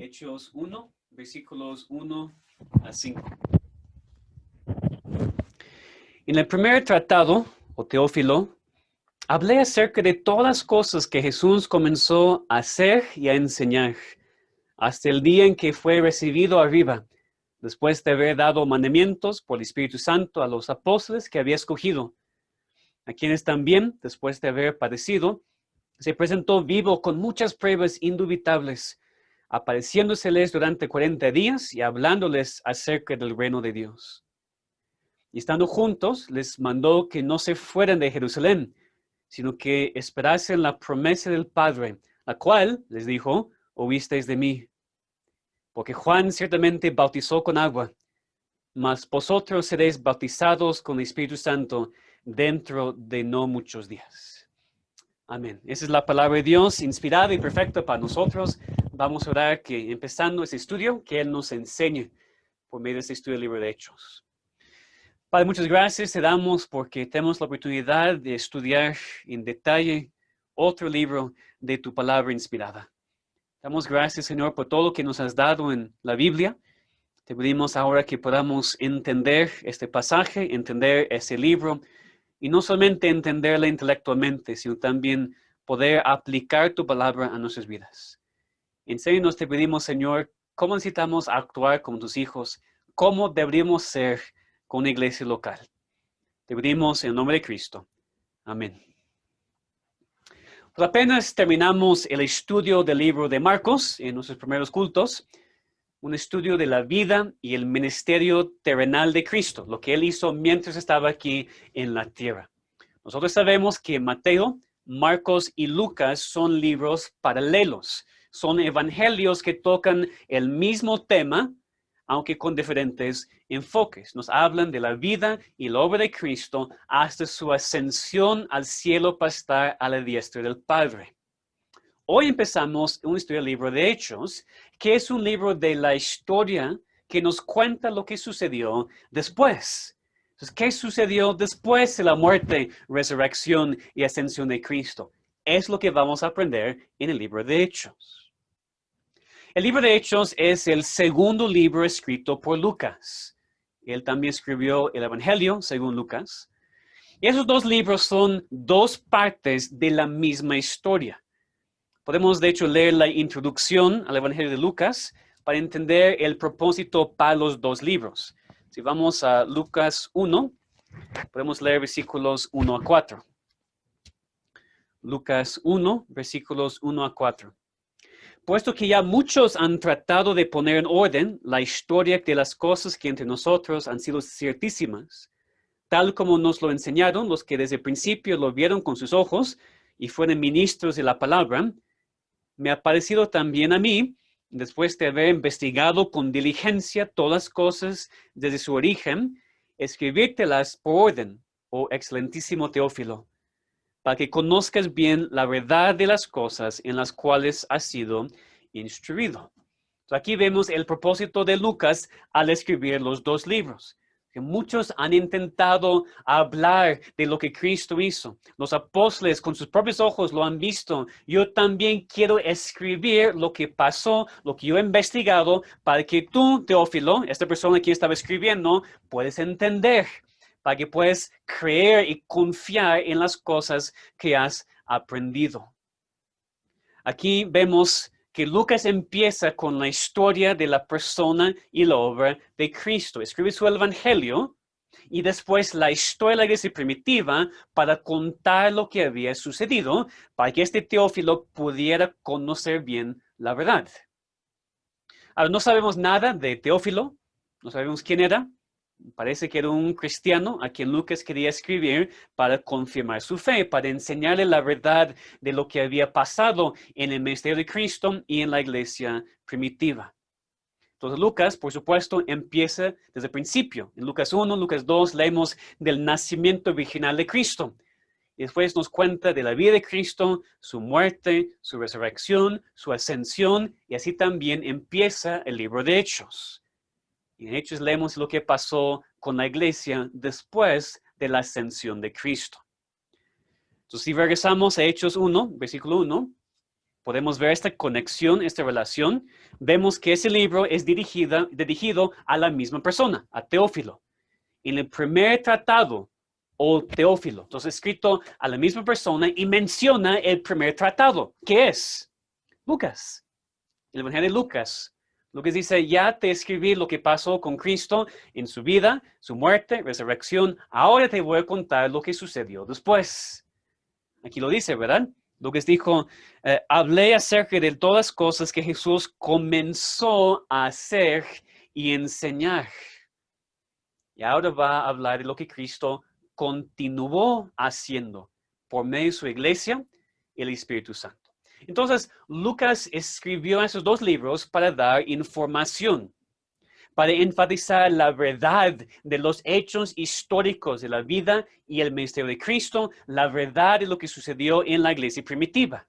Hechos 1, versículos 1 a 5. En el primer tratado, o Teófilo, hablé acerca de todas las cosas que Jesús comenzó a hacer y a enseñar, hasta el día en que fue recibido arriba, después de haber dado mandamientos por el Espíritu Santo a los apóstoles que había escogido, a quienes también, después de haber padecido, se presentó vivo con muchas pruebas indubitables, apareciéndoseles durante 40 días y hablándoles acerca del reino de Dios. Y estando juntos, les mandó que no se fueran de Jerusalén, sino que esperasen la promesa del Padre, la cual, les dijo, oísteis de mí. Porque Juan ciertamente bautizó con agua, mas vosotros seréis bautizados con el Espíritu Santo dentro de no muchos días. Amén. Esa es la palabra de Dios, inspirada y perfecta para nosotros. Vamos a orar que, empezando este estudio, que Él nos enseñe por medio de este estudio del libro de Hechos. Padre, muchas gracias te damos porque tenemos la oportunidad de estudiar en detalle otro libro de tu palabra inspirada. Damos gracias, Señor, por todo lo que nos has dado en la Biblia. Te pedimos ahora que podamos entender este pasaje, entender este libro, y no solamente entenderla intelectualmente, sino también poder aplicar tu palabra a nuestras vidas. Enséñanos, te pedimos, Señor, cómo necesitamos actuar como tus hijos, cómo deberíamos ser con una iglesia local. Te pedimos en el nombre de Cristo. Amén. Pues apenas terminamos el estudio del libro de Marcos en nuestros primeros cultos, un estudio de la vida y el ministerio terrenal de Cristo, lo que Él hizo mientras estaba aquí en la tierra. Nosotros sabemos que Mateo, Marcos y Lucas son libros paralelos, son evangelios que tocan el mismo tema, aunque con diferentes enfoques. Nos hablan de la vida y la obra de Cristo hasta su ascensión al cielo para estar a la diestra del Padre. Hoy empezamos un estudio del libro de Hechos, que es un libro de la historia que nos cuenta lo que sucedió después. Entonces, ¿qué sucedió después de la muerte, resurrección y ascensión de Cristo? Es lo que vamos a aprender en el libro de Hechos. El libro de Hechos es el segundo libro escrito por Lucas. Él también escribió el Evangelio, según Lucas. Y esos dos libros son dos partes de la misma historia. Podemos, de hecho, leer la introducción al Evangelio de Lucas para entender el propósito para los dos libros. Si vamos a Lucas 1, podemos leer versículos 1 a 4. Lucas 1, versículos 1 a 4. Puesto que ya muchos han tratado de poner en orden la historia de las cosas que entre nosotros han sido ciertísimas, tal como nos lo enseñaron los que desde el principio lo vieron con sus ojos y fueron ministros de la palabra, me ha parecido también a mí, después de haber investigado con diligencia todas las cosas desde su origen, escribírtelas por orden, oh excelentísimo Teófilo, para que conozcas bien la verdad de las cosas en las cuales has sido instruido. Entonces, aquí vemos el propósito de Lucas al escribir los dos libros. Que muchos han intentado hablar de lo que Cristo hizo. Los apóstoles con sus propios ojos lo han visto. Yo también quiero escribir lo que pasó, lo que yo he investigado, para que tú, Teófilo, esta persona que estaba escribiendo, puedes entender, para que puedas creer y confiar en las cosas que has aprendido. Aquí vemos que Lucas empieza con la historia de la persona y la obra de Cristo. Escribe su evangelio y después la historia de la iglesia primitiva para contar lo que había sucedido, para que este Teófilo pudiera conocer bien la verdad. Ahora, no sabemos nada de Teófilo, no sabemos quién era. Parece que era un cristiano a quien Lucas quería escribir para confirmar su fe, para enseñarle la verdad de lo que había pasado en el ministerio de Cristo y en la iglesia primitiva. Entonces Lucas, por supuesto, empieza desde el principio. En Lucas 1, Lucas 2, leemos del nacimiento virginal de Cristo. Y después nos cuenta de la vida de Cristo, su muerte, su resurrección, su ascensión, y así también empieza el libro de Hechos. Y en Hechos leemos lo que pasó con la iglesia después de la ascensión de Cristo. Entonces, si regresamos a Hechos 1, versículo 1, podemos ver esta conexión, esta relación. Vemos que ese libro es dirigido a la misma persona, a Teófilo. En el primer tratado, o Teófilo, entonces escrito a la misma persona y menciona el primer tratado, que es Lucas, el Evangelio de Lucas. Lucas dice, ya te escribí lo que pasó con Cristo en su vida, su muerte, resurrección. Ahora te voy a contar lo que sucedió después. Aquí lo dice, ¿verdad? Lucas dijo, hablé acerca de todas las cosas que Jesús comenzó a hacer y enseñar. Y ahora va a hablar de lo que Cristo continuó haciendo por medio de su iglesia y el Espíritu Santo. Entonces, Lucas escribió esos dos libros para dar información, para enfatizar la verdad de los hechos históricos de la vida y el ministerio de Cristo, la verdad de lo que sucedió en la iglesia primitiva.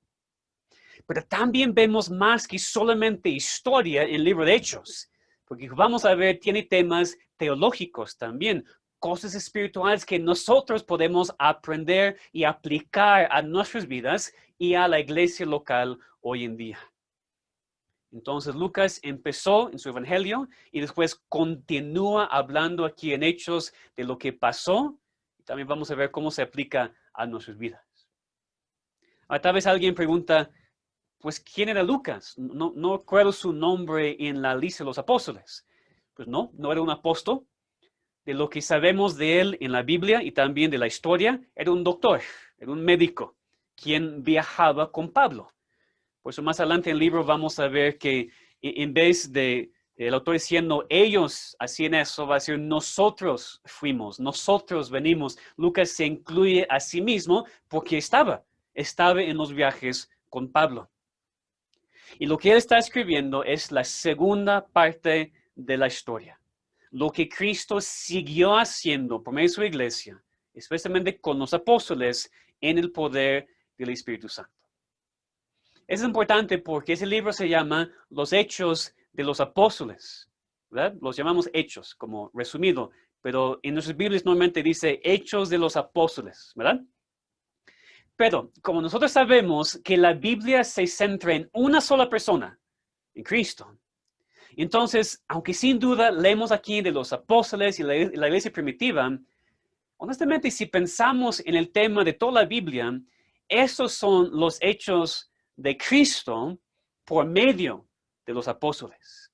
Pero también vemos más que solamente historia en el libro de Hechos, porque vamos a ver, tiene temas teológicos también, cosas espirituales que nosotros podemos aprender y aplicar a nuestras vidas y a la iglesia local hoy en día. Entonces Lucas empezó en su evangelio y después continúa hablando aquí en Hechos de lo que pasó. Y también vamos a ver cómo se aplica a nuestras vidas. Ahora, tal vez alguien pregunta, pues, ¿quién era Lucas? No recuerdo su nombre en la lista de los apóstoles. Pues no era un apóstol. De lo que sabemos de él en la Biblia y también de la historia, era un doctor, era un médico, quien viajaba con Pablo. Por eso más adelante en el libro vamos a ver que en vez de el autor diciendo ellos hacían eso, va a decir nosotros fuimos, nosotros venimos. Lucas se incluye a sí mismo porque estaba en los viajes con Pablo. Y lo que él está escribiendo es la segunda parte de la historia. Lo que Cristo siguió haciendo por medio de su iglesia, especialmente con los apóstoles, en el poder del Espíritu Santo. Es importante porque ese libro se llama Los Hechos de los Apóstoles, ¿verdad? Los llamamos Hechos, como resumido, pero en nuestras Biblias normalmente dice Hechos de los Apóstoles, ¿verdad? Pero como nosotros sabemos que la Biblia se centra en una sola persona, en Cristo, entonces, aunque sin duda leemos aquí de los apóstoles y la iglesia primitiva, honestamente, si pensamos en el tema de toda la Biblia, esos son los hechos de Cristo por medio de los apóstoles.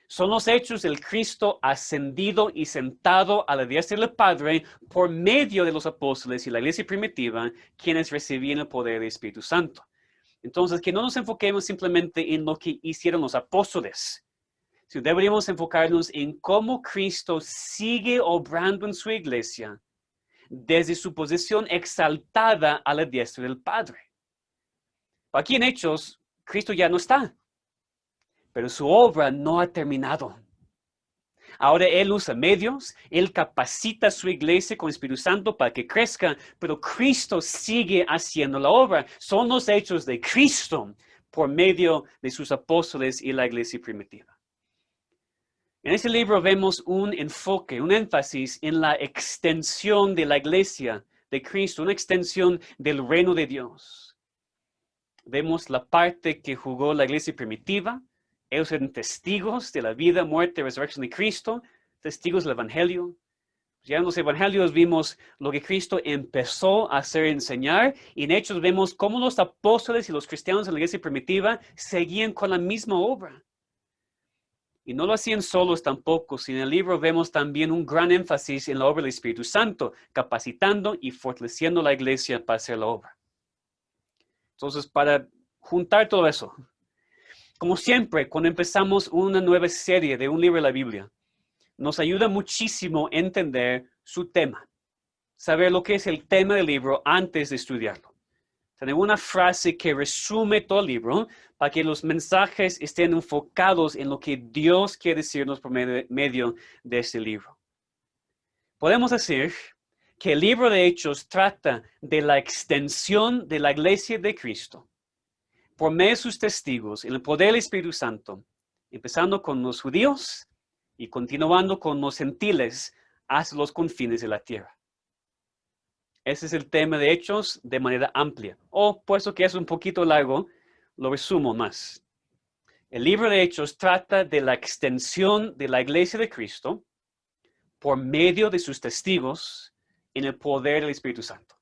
Son los hechos del Cristo ascendido y sentado a la diestra del Padre por medio de los apóstoles y la iglesia primitiva, quienes recibían el poder del Espíritu Santo. Entonces, que no nos enfoquemos simplemente en lo que hicieron los apóstoles, sino deberíamos enfocarnos en cómo Cristo sigue obrando en su iglesia desde su posición exaltada a la diestra del Padre. Aquí en Hechos, Cristo ya no está, pero su obra no ha terminado. Ahora Él usa medios, Él capacita a su iglesia con el Espíritu Santo para que crezca, pero Cristo sigue haciendo la obra. Son los hechos de Cristo por medio de sus apóstoles y la iglesia primitiva. En ese libro vemos un enfoque, un énfasis en la extensión de la iglesia de Cristo, una extensión del reino de Dios. Vemos la parte que jugó la iglesia primitiva. Ellos eran testigos de la vida, muerte y resurrección de Cristo, testigos del Evangelio. Ya en los Evangelios vimos lo que Cristo empezó a hacer y enseñar, y en Hechos vemos cómo los apóstoles y los cristianos de la iglesia primitiva seguían con la misma obra. Y no lo hacían solos tampoco, sino en el libro vemos también un gran énfasis en la obra del Espíritu Santo, capacitando y fortaleciendo la iglesia para hacer la obra. Entonces, para juntar todo eso, como siempre, cuando empezamos una nueva serie de un libro de la Biblia, nos ayuda muchísimo entender su tema, saber lo que es el tema del libro antes de estudiarlo. Tener una frase que resume todo el libro para que los mensajes estén enfocados en lo que Dios quiere decirnos por medio de este libro. Podemos decir que el libro de Hechos trata de la extensión de la iglesia de Cristo por medio de sus testigos en el poder del Espíritu Santo, empezando con los judíos y continuando con los gentiles hasta los confines de la tierra. Ese es el tema de Hechos de manera amplia. O, puesto que es un poquito largo, lo resumo más. El libro de Hechos trata de la extensión de la iglesia de Cristo por medio de sus testigos en el poder del Espíritu Santo.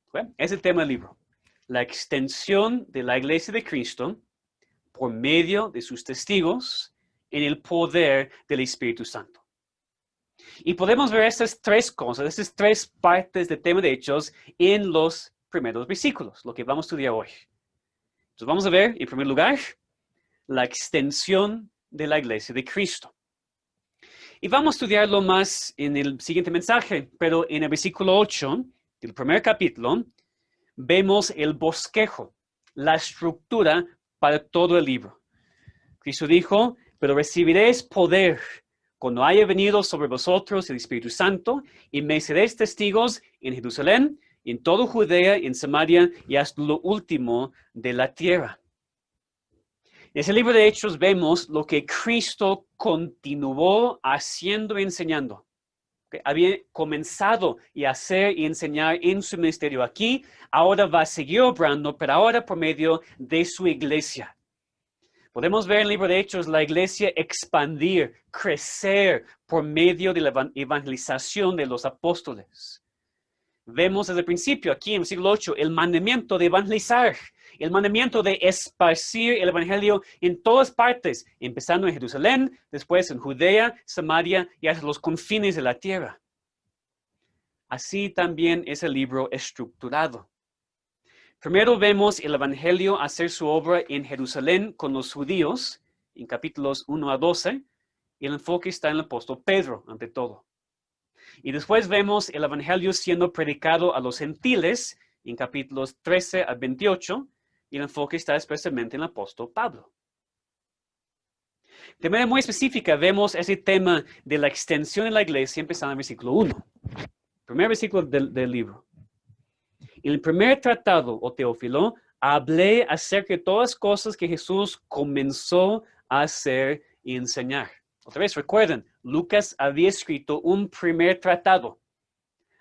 ¿Okay? Es el tema del libro. La extensión de la iglesia de Cristo por medio de sus testigos en el poder del Espíritu Santo. Y podemos ver estas tres cosas, estas tres partes del tema de Hechos en los primeros versículos, lo que vamos a estudiar hoy. Entonces vamos a ver, en primer lugar, la extensión de la iglesia de Cristo. Y vamos a estudiarlo más en el siguiente mensaje, pero en el versículo 8 del primer capítulo vemos el bosquejo, la estructura para todo el libro. Cristo dijo, pero recibiréis poder cuando haya venido sobre vosotros el Espíritu Santo, y me seréis testigos en Jerusalén, en toda Judea, en Samaria y hasta lo último de la tierra. En ese libro de Hechos vemos lo que Cristo continuó haciendo y enseñando. Había comenzado a hacer y enseñar en su ministerio aquí, ahora va a seguir obrando, pero ahora por medio de su iglesia. Podemos ver en el libro de Hechos la iglesia expandir, crecer por medio de la evangelización de los apóstoles. Vemos desde el principio, aquí en el siglo 8, el mandamiento de evangelizar, el mandamiento de esparcir el evangelio en todas partes, empezando en Jerusalén, después en Judea, Samaria y hasta los confines de la tierra. Así también es el libro estructurado. Primero vemos el evangelio hacer su obra en Jerusalén con los judíos, en capítulos 1 a 12, y el enfoque está en el apóstol Pedro, ante todo. Y después vemos el evangelio siendo predicado a los gentiles, en capítulos 13 a 28, y el enfoque está especialmente en el apóstol Pablo. De manera muy específica, vemos ese tema de la extensión de la iglesia empezando en el versículo 1, primer versículo del libro. En el primer tratado, o Teófilo, hablé acerca de todas las cosas que Jesús comenzó a hacer y enseñar. Otra vez, recuerden, Lucas había escrito un primer tratado.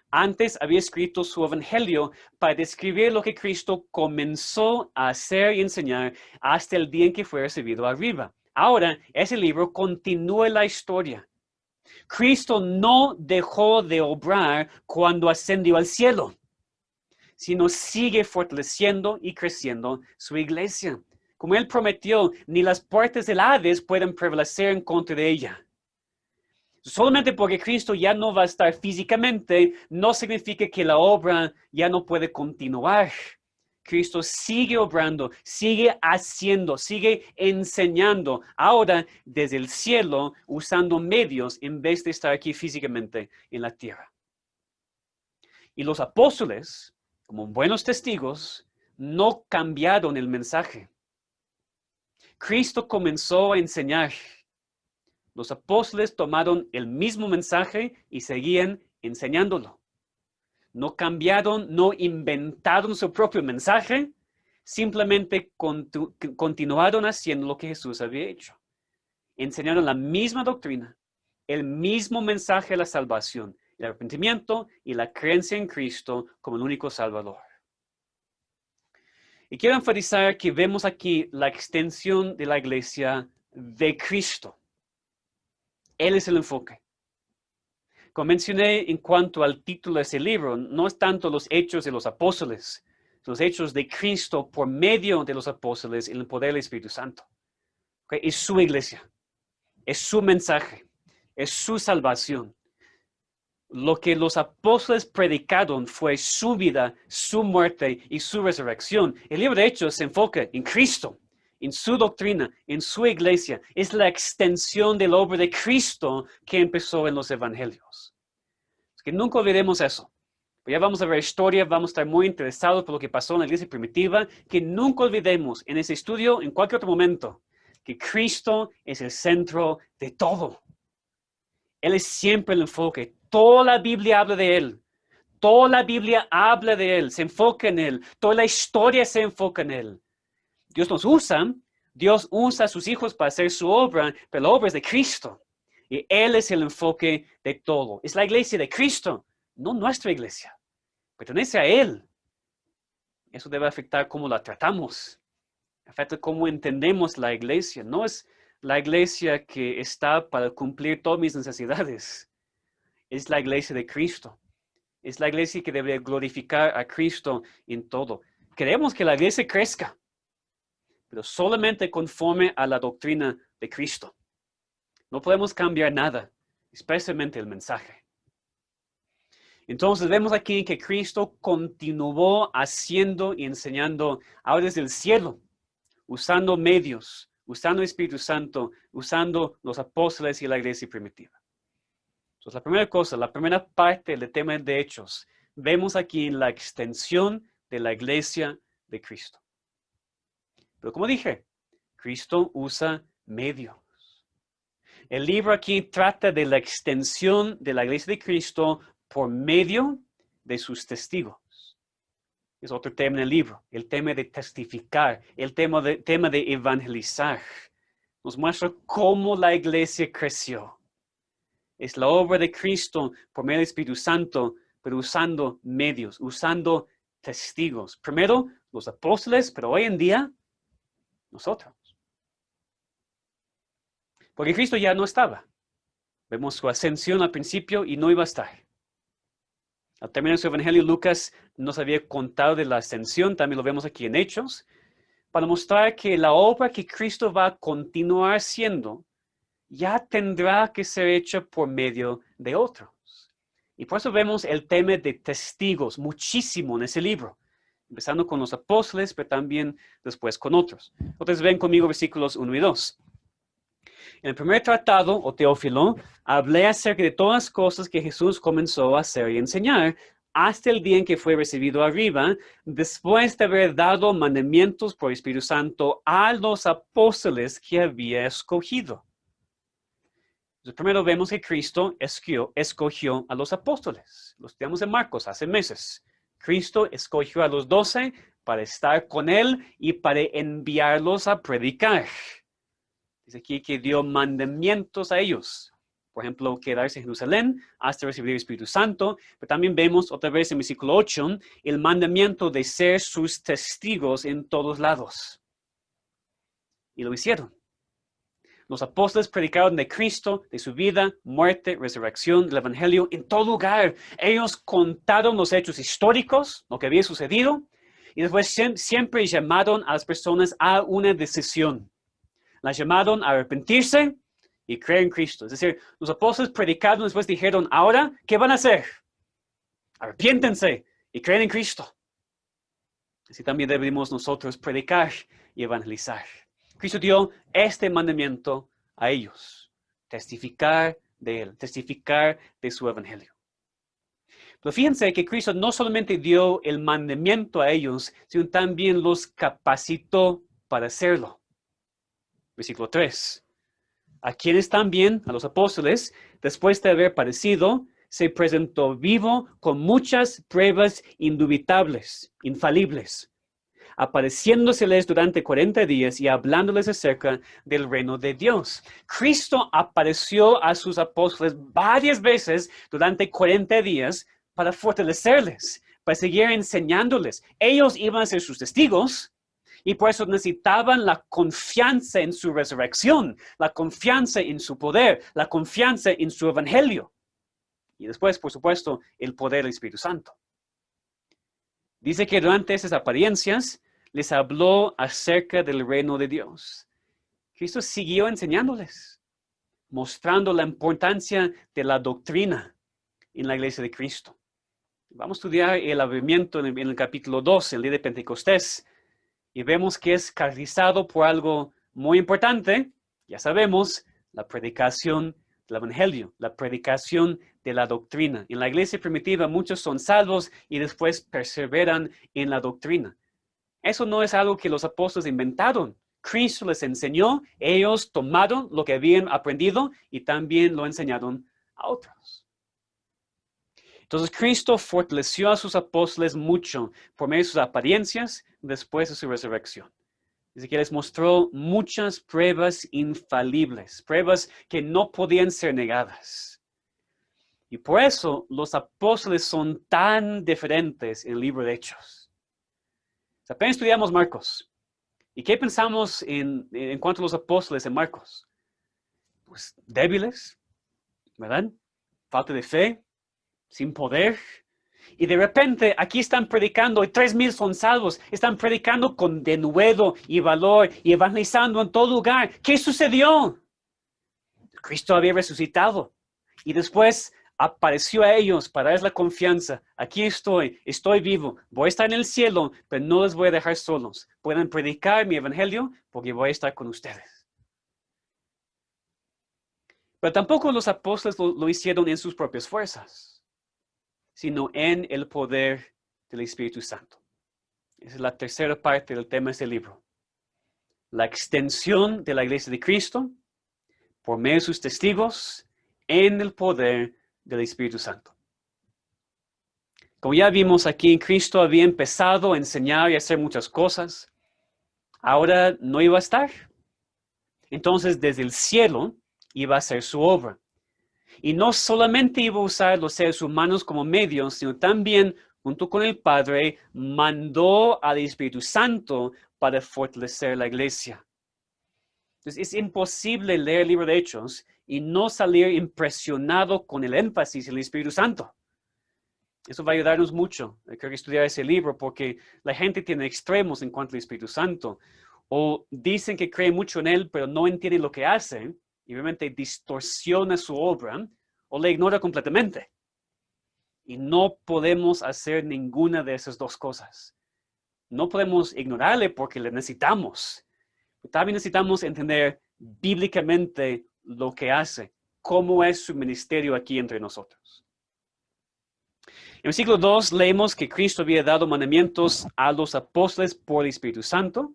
Antes había escrito su evangelio para describir lo que Cristo comenzó a hacer y enseñar hasta el día en que fue recibido arriba. Ahora, ese libro continúa la historia. Cristo no dejó de obrar cuando ascendió al cielo, sino sigue fortaleciendo y creciendo su iglesia. Como Él prometió, ni las puertas del Hades pueden prevalecer en contra de ella. Solamente porque Cristo ya no va a estar físicamente, no significa que la obra ya no puede continuar. Cristo sigue obrando, sigue haciendo, sigue enseñando, ahora desde el cielo, usando medios en vez de estar aquí físicamente en la tierra. Y los apóstoles, como buenos testigos, no cambiaron el mensaje. Cristo comenzó a enseñar. Los apóstoles tomaron el mismo mensaje y seguían enseñándolo. No cambiaron, no inventaron su propio mensaje, simplemente continuaron haciendo lo que Jesús había hecho. Enseñaron la misma doctrina, el mismo mensaje de la salvación, el arrepentimiento y la creencia en Cristo como el único Salvador. Y quiero enfatizar que vemos aquí la extensión de la iglesia de Cristo. Él es el enfoque. Como mencioné en cuanto al título de ese libro, no es tanto los hechos de los apóstoles, los hechos de Cristo por medio de los apóstoles en el poder del Espíritu Santo. ¿Okay? Es su iglesia, es su mensaje, es su salvación. Lo que los apóstoles predicaron fue su vida, su muerte y su resurrección. El libro de Hechos se enfoca en Cristo, en su doctrina, en su iglesia. Es la extensión de la obra de Cristo que empezó en los evangelios. Es que nunca olvidemos eso. Ya vamos a ver historia, vamos a estar muy interesados por lo que pasó en la iglesia primitiva. Que nunca olvidemos en ese estudio, en cualquier otro momento, que Cristo es el centro de todo. Él es siempre el enfoque. Toda la Biblia habla de Él. Toda la Biblia habla de Él, se enfoca en Él. Toda la historia se enfoca en Él. Dios nos usa, Dios usa a sus hijos para hacer su obra, pero la obra es de Cristo. Y Él es el enfoque de todo. Es la iglesia de Cristo, no nuestra iglesia. Pertenece a Él. Eso debe afectar cómo la tratamos. afecta cómo entendemos la iglesia. No es la iglesia que está para cumplir todas mis necesidades. Es la iglesia de Cristo. Es la iglesia que debe glorificar a Cristo en todo. Queremos que la iglesia crezca, pero solamente conforme a la doctrina de Cristo. No podemos cambiar nada, especialmente el mensaje. Entonces vemos aquí que Cristo continuó haciendo y enseñando ahora desde el cielo, usando medios, usando el Espíritu Santo, usando los apóstoles y la iglesia primitiva. Entonces la primera cosa, la primera parte del tema de Hechos, vemos aquí la extensión de la iglesia de Cristo. Pero como dije, Cristo usa medios. El libro aquí trata de la extensión de la iglesia de Cristo por medio de sus testigos. Es otro tema en el libro, el tema de testificar, el tema de evangelizar. Nos muestra cómo la iglesia creció. Es la obra de Cristo por medio del Espíritu Santo, pero usando medios, usando testigos. Primero, los apóstoles, pero hoy en día, nosotros. Porque Cristo ya no estaba. Vemos su ascensión al principio y no iba a estar. Al terminar su evangelio, Lucas nos había contado de la ascensión, también lo vemos aquí en Hechos, para mostrar que la obra que Cristo va a continuar haciendo ya tendrá que ser hecha por medio de otros. Y por eso vemos el tema de testigos muchísimo en ese libro, empezando con los apóstoles, pero también después con otros. Entonces ven conmigo versículos 1 y 2. En el primer tratado, o Teófilo, hablé acerca de todas las cosas que Jesús comenzó a hacer y enseñar hasta el día en que fue recibido arriba, después de haber dado mandamientos por el Espíritu Santo a los apóstoles que había escogido. Entonces, primero vemos que Cristo escogió a los apóstoles. Lo estudiamos en Marcos hace meses. Cristo escogió a los 12 para estar con él y para enviarlos a predicar. Dice aquí que dio mandamientos a ellos. Por ejemplo, quedarse en Jerusalén hasta recibir el Espíritu Santo. Pero también vemos otra vez en versículo 8 el mandamiento de ser sus testigos en todos lados. Y lo hicieron. Los apóstoles predicaron de Cristo, de su vida, muerte, resurrección, del Evangelio en todo lugar. Ellos contaron los hechos históricos, lo que había sucedido, y después siempre llamaron a las personas a una decisión. Las llamaron a arrepentirse y creer en Cristo. Es decir, los apóstoles predicaron, después dijeron, ahora, ¿qué van a hacer? Arrepiéntense y creen en Cristo. Así también debemos nosotros predicar y evangelizar. Cristo dio este mandamiento a ellos, testificar de Él, testificar de su evangelio. Pero fíjense que Cristo no solamente dio el mandamiento a ellos, sino también los capacitó para hacerlo. Versículo 3. A quienes también, a los apóstoles, después de haber padecido, se presentó vivo con muchas pruebas indubitables, infalibles, apareciéndoseles durante 40 días y hablándoles acerca del reino de Dios. Cristo apareció a sus apóstoles varias veces durante 40 días para fortalecerles, para seguir enseñándoles. Ellos iban a ser sus testigos y por eso necesitaban la confianza en su resurrección, la confianza en su poder, la confianza en su evangelio. Y después, por supuesto, el poder del Espíritu Santo. Dice que durante esas apariencias les habló acerca del reino de Dios. Cristo siguió enseñándoles, mostrando la importancia de la doctrina en la iglesia de Cristo. Vamos a estudiar el avivamiento en el capítulo 2, el día de Pentecostés, y vemos que es caracterizado por algo muy importante, ya sabemos, la predicación del evangelio, la predicación de la doctrina. En la iglesia primitiva muchos son salvos y después perseveran en la doctrina. Eso no es algo que los apóstoles inventaron. Cristo les enseñó, ellos tomaron lo que habían aprendido y también lo enseñaron a otros. Entonces Cristo fortaleció a sus apóstoles mucho por medio de sus apariencias después de su resurrección. Dice que les mostró muchas pruebas infalibles, pruebas que no podían ser negadas. Y por eso los apóstoles son tan diferentes en el libro de Hechos. Apenas estudiamos Marcos. ¿Y qué pensamos en cuanto a los apóstoles en Marcos? Pues débiles, ¿verdad? Falta de fe, sin poder. Y de repente aquí están predicando y 3,000 son salvos. Están predicando con denuedo y valor y evangelizando en todo lugar. ¿Qué sucedió? Cristo había resucitado y después apareció a ellos para darles la confianza. Aquí estoy vivo, voy a estar en el cielo, pero no les voy a dejar solos. Pueden predicar mi evangelio porque voy a estar con ustedes. Pero tampoco los apóstoles lo hicieron en sus propias fuerzas, sino en el poder del Espíritu Santo. Esa es la tercera parte del tema de este libro. La extensión de la iglesia de Cristo por medio de sus testigos en el poder del Espíritu Santo. Como ya vimos aquí, Cristo había empezado a enseñar y a hacer muchas cosas. Ahora no iba a estar. Entonces, desde el cielo iba a hacer su obra. Y no solamente iba a usar los seres humanos como medios, sino también, junto con el Padre, mandó al Espíritu Santo para fortalecer la iglesia. Entonces, es imposible leer el libro de Hechos y no salir impresionado con el énfasis del Espíritu Santo. Eso va a ayudarnos mucho, creo que estudiar ese libro, porque la gente tiene extremos en cuanto al Espíritu Santo. O dicen que creen mucho en él, pero no entienden lo que hace, y obviamente distorsiona su obra, o le ignora completamente. Y no podemos hacer ninguna de esas dos cosas. No podemos ignorarle porque le necesitamos. También necesitamos entender bíblicamente lo que hace, cómo es su ministerio aquí entre nosotros. En el versículo 2 leemos que Cristo había dado mandamientos a los apóstoles por el Espíritu Santo.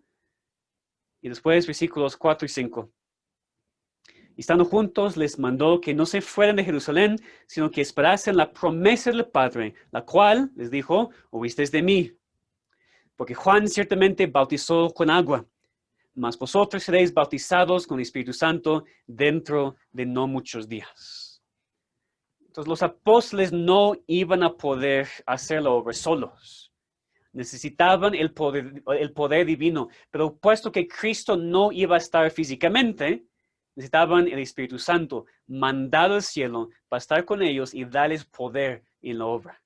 Y después versículos 4 y 5. Estando juntos, les mandó que no se fueran de Jerusalén, sino que esperasen la promesa del Padre, la cual, les dijo, oísteis de mí. Porque Juan ciertamente bautizó con agua, mas vosotros seréis bautizados con el Espíritu Santo dentro de no muchos días. Entonces los apóstoles no iban a poder hacer la obra solos. Necesitaban el poder divino, pero puesto que Cristo no iba a estar físicamente, necesitaban el Espíritu Santo mandado al cielo para estar con ellos y darles poder en la obra.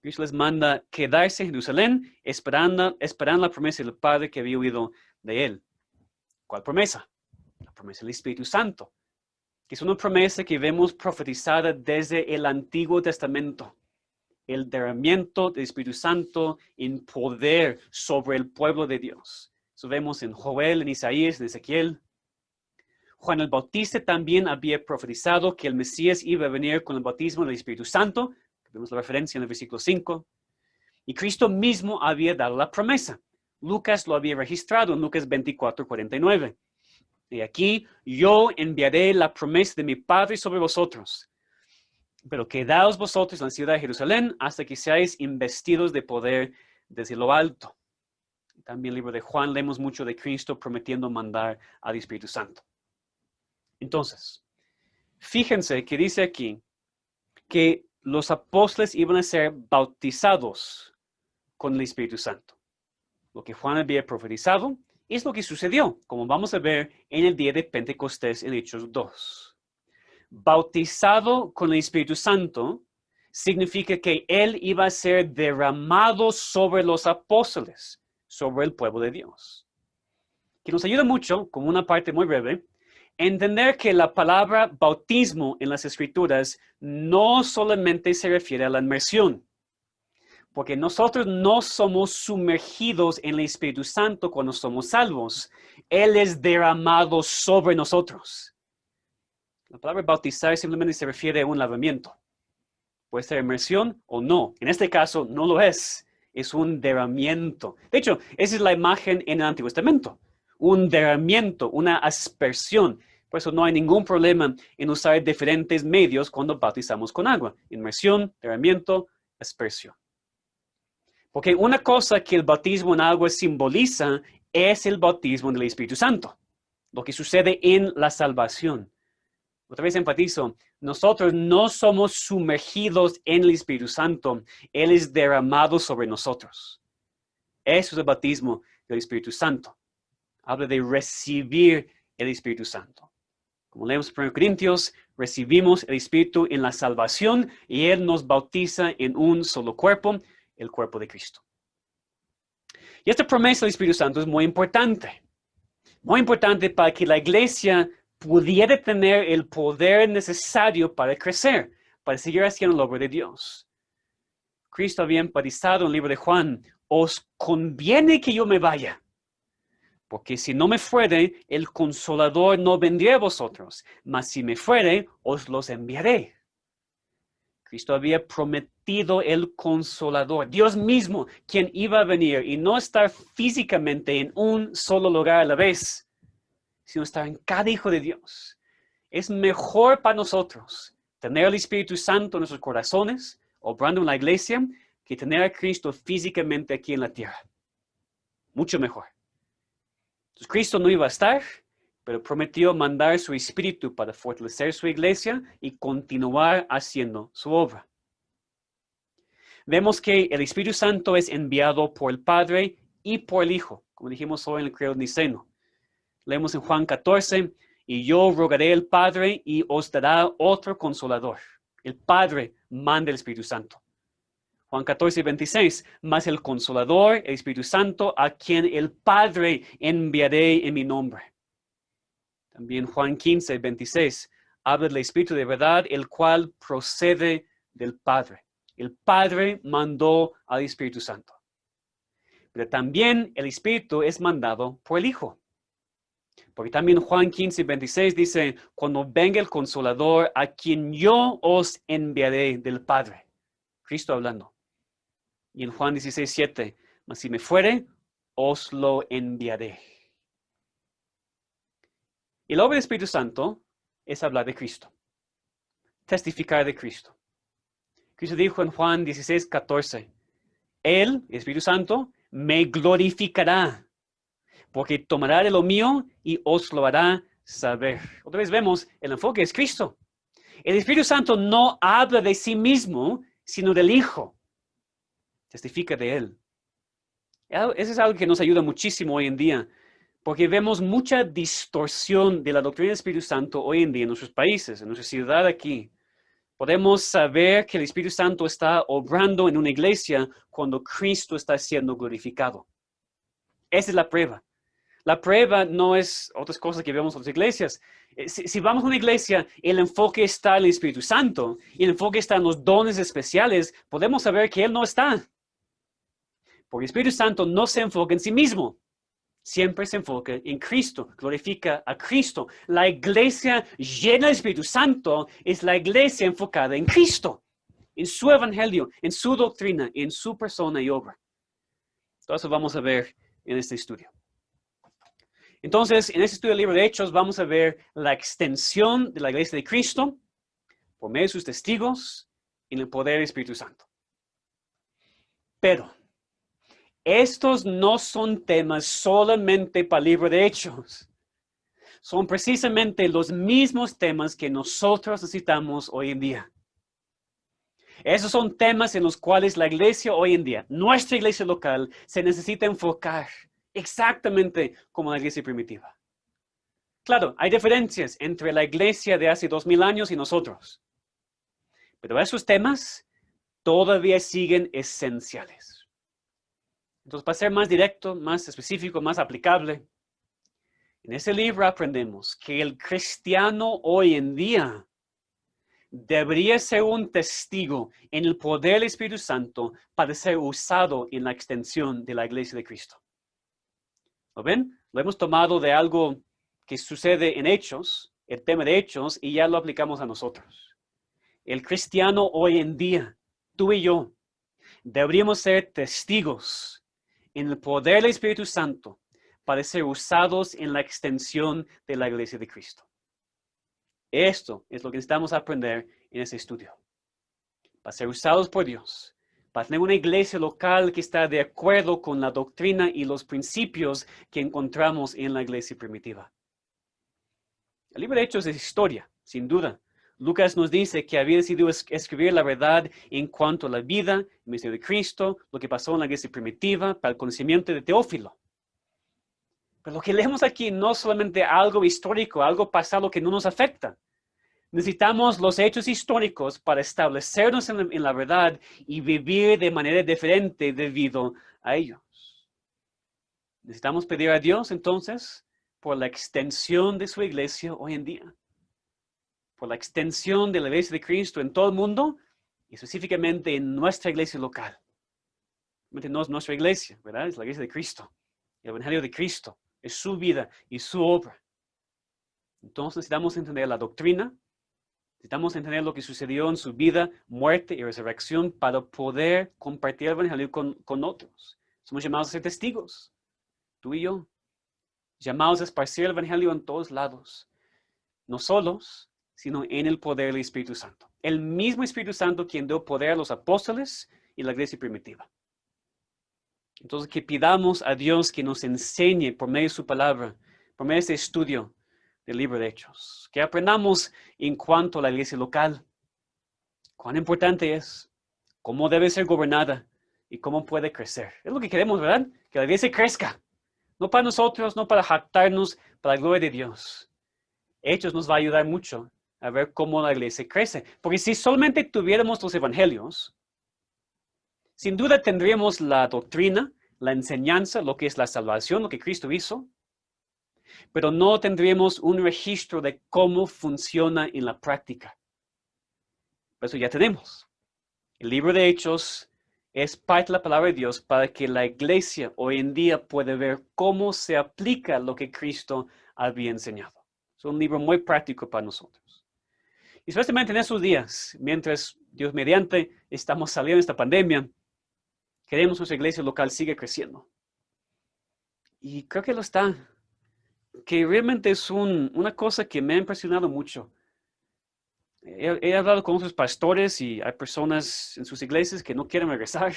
Cristo les manda quedarse en Jerusalén esperando la promesa del Padre que había oído de él. ¿Cuál promesa? La promesa del Espíritu Santo, que es una promesa que vemos profetizada desde el Antiguo Testamento. El derramamiento del Espíritu Santo en poder sobre el pueblo de Dios. Eso vemos en Joel, en Isaías, en Ezequiel. Juan el Bautista también había profetizado que el Mesías iba a venir con el bautismo del Espíritu Santo. Vemos la referencia en el versículo 5. Y Cristo mismo había dado la promesa. Lucas lo había registrado en Lucas 24:49. Y aquí yo enviaré la promesa de mi Padre sobre vosotros. Pero quedaos vosotros en la ciudad de Jerusalén hasta que seáis investidos de poder desde lo alto. También en el libro de Juan leemos mucho de Cristo prometiendo mandar al Espíritu Santo. Entonces, fíjense que dice aquí que los apóstoles iban a ser bautizados con el Espíritu Santo. Lo que Juan había profetizado es lo que sucedió, como vamos a ver en el día de Pentecostés en Hechos 2. Bautizado con el Espíritu Santo significa que él iba a ser derramado sobre los apóstoles, sobre el pueblo de Dios. Que nos ayuda mucho, como una parte muy breve, entender que la palabra bautismo en las Escrituras no solamente se refiere a la inmersión, porque nosotros no somos sumergidos en el Espíritu Santo cuando somos salvos. Él es derramado sobre nosotros. La palabra bautizar simplemente se refiere a un lavamiento. Puede ser inmersión o no. En este caso no lo es. Es un derramamiento. De hecho, esa es la imagen en el Antiguo Testamento. Un derramamiento, una aspersión. Por eso no hay ningún problema en usar diferentes medios cuando bautizamos con agua. Inmersión, derramamiento, aspersión. Porque una cosa que el bautismo en agua simboliza es el bautismo del Espíritu Santo. Lo que sucede en la salvación. Otra vez enfatizo, nosotros no somos sumergidos en el Espíritu Santo. Él es derramado sobre nosotros. Eso es el bautismo del Espíritu Santo. Habla de recibir el Espíritu Santo. Como leemos en 1 Corintios, recibimos el Espíritu en la salvación y Él nos bautiza en un solo cuerpo, el cuerpo de Cristo. Y esta promesa del Espíritu Santo es muy importante para que la iglesia pudiera tener el poder necesario para crecer, para seguir haciendo la obra de Dios. Cristo había enfatizado en el libro de Juan, os conviene que yo me vaya, porque si no me fuere, el Consolador no vendrá a vosotros, mas si me fuere, os los enviaré. Cristo había prometido el Consolador, Dios mismo, quien iba a venir y no estar físicamente en un solo lugar a la vez, sino estar en cada hijo de Dios. Es mejor para nosotros tener el Espíritu Santo en nuestros corazones, obrando en la iglesia, que tener a Cristo físicamente aquí en la tierra. Mucho mejor. Entonces, Cristo no iba a estar, pero prometió mandar su Espíritu para fortalecer su iglesia y continuar haciendo su obra. Vemos que el Espíritu Santo es enviado por el Padre y por el Hijo, como dijimos hoy en el Credo Niceno. Leemos en Juan 14, y yo rogaré al Padre y os dará otro Consolador. El Padre manda el Espíritu Santo. Juan 14, 26, mas el Consolador, el Espíritu Santo, a quien el Padre enviaré en mi nombre. También Juan 15, 26, habla del Espíritu de verdad, el cual procede del Padre. El Padre mandó al Espíritu Santo. Pero también el Espíritu es mandado por el Hijo. Porque también Juan 15, 26 dice, cuando venga el Consolador, a quien yo os enviaré del Padre. Cristo hablando. Y en Juan 16, 7, mas si me fuere, os lo enviaré. Y la obra del Espíritu Santo es hablar de Cristo. Testificar de Cristo. Cristo dijo en Juan 16, 14, Él, el Espíritu Santo, me glorificará, porque tomará de lo mío y os lo hará saber. Otra vez vemos, el enfoque es Cristo. El Espíritu Santo no habla de sí mismo, sino del Hijo. Testifica de Él. Eso es algo que nos ayuda muchísimo hoy en día, porque vemos mucha distorsión de la doctrina del Espíritu Santo hoy en día en nuestros países, en nuestra ciudad aquí. Podemos saber que el Espíritu Santo está obrando en una iglesia cuando Cristo está siendo glorificado. Esa es la prueba. La prueba no es otras cosas que vemos en otras iglesias. Si vamos a una iglesia, el enfoque está en el Espíritu Santo y el enfoque está en los dones especiales, podemos saber que Él no está. Porque el Espíritu Santo no se enfoca en sí mismo. Siempre se enfoca en Cristo, glorifica a Cristo. La iglesia llena del Espíritu Santo es la iglesia enfocada en Cristo, en su evangelio, en su doctrina, en su persona y obra. Todo eso vamos a ver en este estudio. Entonces, en este estudio del libro de Hechos vamos a ver la extensión de la iglesia de Cristo por medio de sus testigos en el poder del Espíritu Santo. Pero estos no son temas solamente para el libro de Hechos. Son precisamente los mismos temas que nosotros necesitamos hoy en día. Esos son temas en los cuales la iglesia hoy en día, nuestra iglesia local, se necesita enfocar exactamente como la iglesia primitiva. Claro, hay diferencias entre la iglesia de hace 2000 años y nosotros. Pero esos temas todavía siguen esenciales. Entonces, para ser más directo, más específico, más aplicable, en ese libro aprendemos que el cristiano hoy en día debería ser un testigo en el poder del Espíritu Santo para ser usado en la extensión de la iglesia de Cristo. ¿Lo ven? Lo hemos tomado de algo que sucede en Hechos, el tema de Hechos, y ya lo aplicamos a nosotros. El cristiano hoy en día, tú y yo, deberíamos ser testigos en el poder del Espíritu Santo para ser usados en la extensión de la iglesia de Cristo. Esto es lo que necesitamos aprender en este estudio. Para ser usados por Dios, para tener una iglesia local que está de acuerdo con la doctrina y los principios que encontramos en la iglesia primitiva. El libro de Hechos es historia, sin duda. Lucas nos dice que había decidido escribir la verdad en cuanto a la vida, el ministerio de Cristo, lo que pasó en la iglesia primitiva, para el conocimiento de Teófilo. Pero lo que leemos aquí no es solamente algo histórico, algo pasado que no nos afecta. Necesitamos los hechos históricos para establecernos en la verdad y vivir de manera diferente debido a ellos. Necesitamos pedir a Dios entonces por la extensión de su iglesia hoy en día, por la extensión de la iglesia de Cristo en todo el mundo y específicamente en nuestra iglesia local. No es nuestra iglesia, ¿verdad? Es la iglesia de Cristo, el evangelio de Cristo, es su vida y su obra. Entonces necesitamos entender la doctrina, necesitamos entender lo que sucedió en su vida, muerte y resurrección para poder compartir el evangelio con otros. Somos llamados a ser testigos, tú y yo, llamados a esparcir el evangelio en todos lados, no solos, sino en el poder del Espíritu Santo. El mismo Espíritu Santo quien dio poder a los apóstoles y la iglesia primitiva. Entonces, que pidamos a Dios que nos enseñe por medio de su palabra, por medio de este estudio del libro de Hechos, que aprendamos en cuanto a la iglesia local, cuán importante es, cómo debe ser gobernada y cómo puede crecer. Es lo que queremos, ¿verdad? Que la iglesia crezca, no para nosotros, no para jactarnos, para la gloria de Dios. Hechos nos va a ayudar mucho a ver cómo la iglesia crece, porque si solamente tuviéramos los evangelios, sin duda tendríamos la doctrina, la enseñanza, lo que es la salvación, lo que Cristo hizo, pero no tendríamos un registro de cómo funciona en la práctica. Por eso ya tenemos. El libro de Hechos es parte de la palabra de Dios para que la iglesia hoy en día pueda ver cómo se aplica lo que Cristo había enseñado. Es un libro muy práctico para nosotros. Y especialmente en esos días, mientras Dios mediante estamos saliendo de esta pandemia, queremos que nuestra iglesia local siga creciendo. Y creo que lo está. Que realmente es una cosa que me ha impresionado mucho. He hablado con otros pastores y hay personas en sus iglesias que no quieren regresar.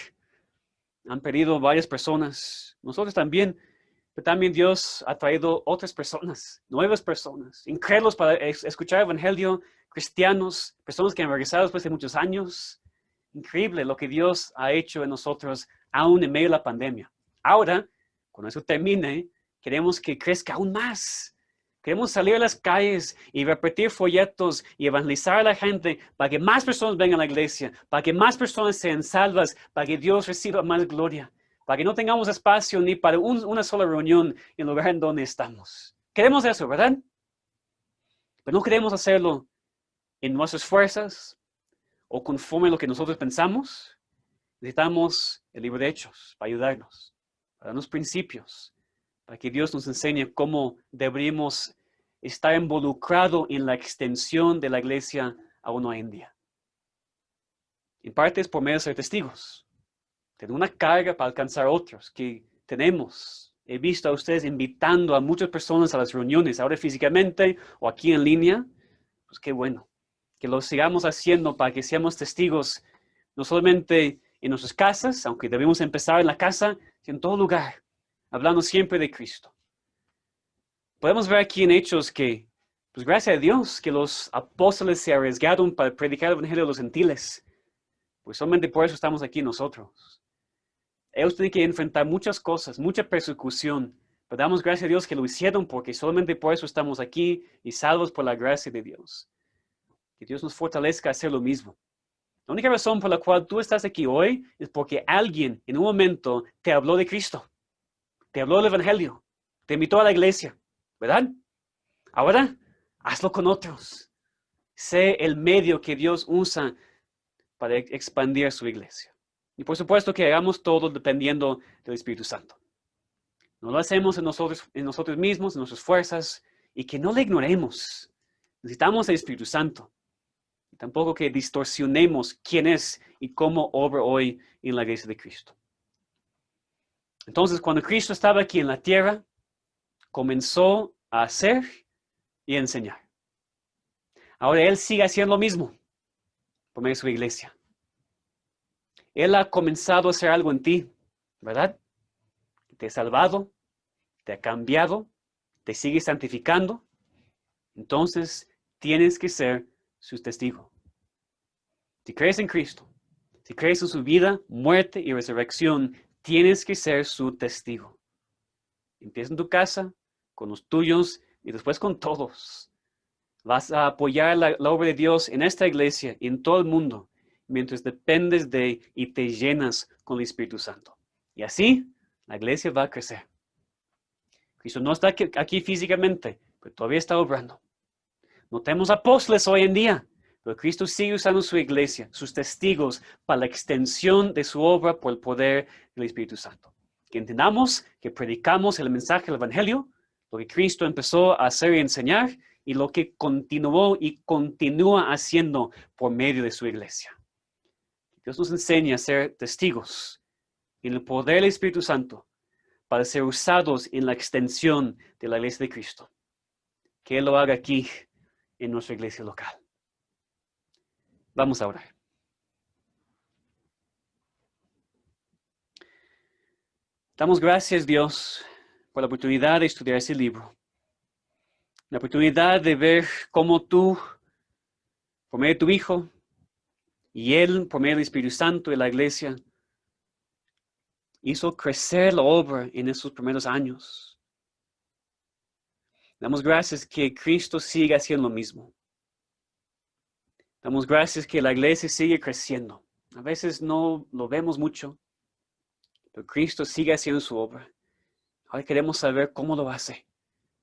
Han perdido varias personas. Nosotros también. Pero también Dios ha traído otras personas, nuevas personas, incrédulos para escuchar el evangelio, cristianos, personas que han regresado después de muchos años. Increíble lo que Dios ha hecho en nosotros aún en medio de la pandemia. Ahora, cuando eso termine, queremos que crezca aún más. Queremos salir a las calles y repetir folletos y evangelizar a la gente para que más personas vengan a la iglesia, para que más personas sean salvas, para que Dios reciba más gloria, para que no tengamos espacio ni para una sola reunión en el lugar en donde estamos. Queremos eso, ¿verdad? Pero no queremos hacerlo en nuestras fuerzas o conforme a lo que nosotros pensamos. Necesitamos el libro de Hechos para ayudarnos, para darnos principios, para que Dios nos enseñe cómo deberíamos estar involucrados en la extensión de la iglesia aún hoy en día. En parte es por medio de ser testigos. Tener una carga para alcanzar a otros que tenemos. He visto a ustedes invitando a muchas personas a las reuniones, ahora físicamente o aquí en línea. Pues qué bueno. Que lo sigamos haciendo para que seamos testigos, no solamente en nuestras casas, aunque debemos empezar en la casa, sino en todo lugar, hablando siempre de Cristo. Podemos ver aquí en Hechos que, pues gracias a Dios, que los apóstoles se arriesgaron para predicar el evangelio a los gentiles. Pues solamente por eso estamos aquí nosotros. Ellos tienen que enfrentar muchas cosas, mucha persecución, pero damos gracias a Dios que lo hicieron porque solamente por eso estamos aquí y salvos por la gracia de Dios. Que Dios nos fortalezca a hacer lo mismo. La única razón por la cual tú estás aquí hoy es porque alguien en un momento te habló de Cristo, te habló del evangelio, te invitó a la iglesia, ¿verdad? Ahora, hazlo con otros. Sé el medio que Dios usa para expandir su iglesia. Y por supuesto que hagamos todo dependiendo del Espíritu Santo. No lo hacemos en nosotros mismos, en nuestras fuerzas, y que no le ignoremos. Necesitamos el Espíritu Santo. Y tampoco que distorsionemos quién es y cómo obra hoy en la iglesia de Cristo. Entonces, cuando Cristo estaba aquí en la tierra, comenzó a hacer y enseñar. Ahora Él sigue haciendo lo mismo por medio de su iglesia. Él ha comenzado a hacer algo en ti, ¿verdad? Te ha salvado, te ha cambiado, te sigue santificando. Entonces, tienes que ser su testigo. Si crees en Cristo, si crees en su vida, muerte y resurrección, tienes que ser su testigo. Empieza en tu casa, con los tuyos y después con todos. Vas a apoyar la obra de Dios en esta iglesia y en todo el mundo, mientras dependes de y te llenas con el Espíritu Santo. Y así, la iglesia va a crecer. Cristo no está aquí físicamente, pero todavía está obrando. No tenemos apóstoles hoy en día, pero Cristo sigue usando su iglesia, sus testigos, para la extensión de su obra por el poder del Espíritu Santo. Que entendamos que predicamos el mensaje del Evangelio, lo que Cristo empezó a hacer y enseñar, y lo que continuó y continúa haciendo por medio de su iglesia. Dios nos enseña a ser testigos en el poder del Espíritu Santo para ser usados en la extensión de la iglesia de Cristo. Que Él lo haga aquí en nuestra iglesia local. Vamos a orar. Damos gracias, Dios, por la oportunidad de estudiar ese libro. La oportunidad de ver cómo tú, por medio de tu Hijo, y Él, por medio del Espíritu Santo y la iglesia, hizo crecer la obra en esos primeros años. Damos gracias que Cristo sigue haciendo lo mismo. Damos gracias que la iglesia sigue creciendo. A veces no lo vemos mucho, pero Cristo sigue haciendo su obra. Ahora queremos saber cómo lo hace,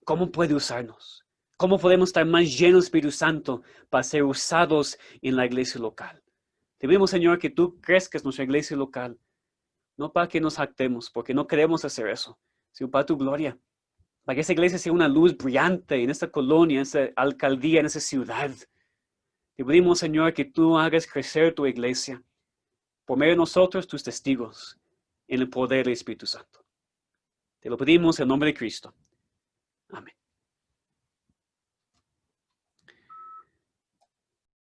cómo puede usarnos, cómo podemos estar más llenos del Espíritu Santo para ser usados en la iglesia local. Te pedimos, Señor, que tú crezcas nuestra iglesia local, no para que nos jactemos, porque no queremos hacer eso, sino para tu gloria, para que esa iglesia sea una luz brillante en esta colonia, en esta alcaldía, en esa ciudad. Te pedimos, Señor, que tú hagas crecer tu iglesia, por medio de nosotros, tus testigos, en el poder del Espíritu Santo. Te lo pedimos en nombre de Cristo. Amén.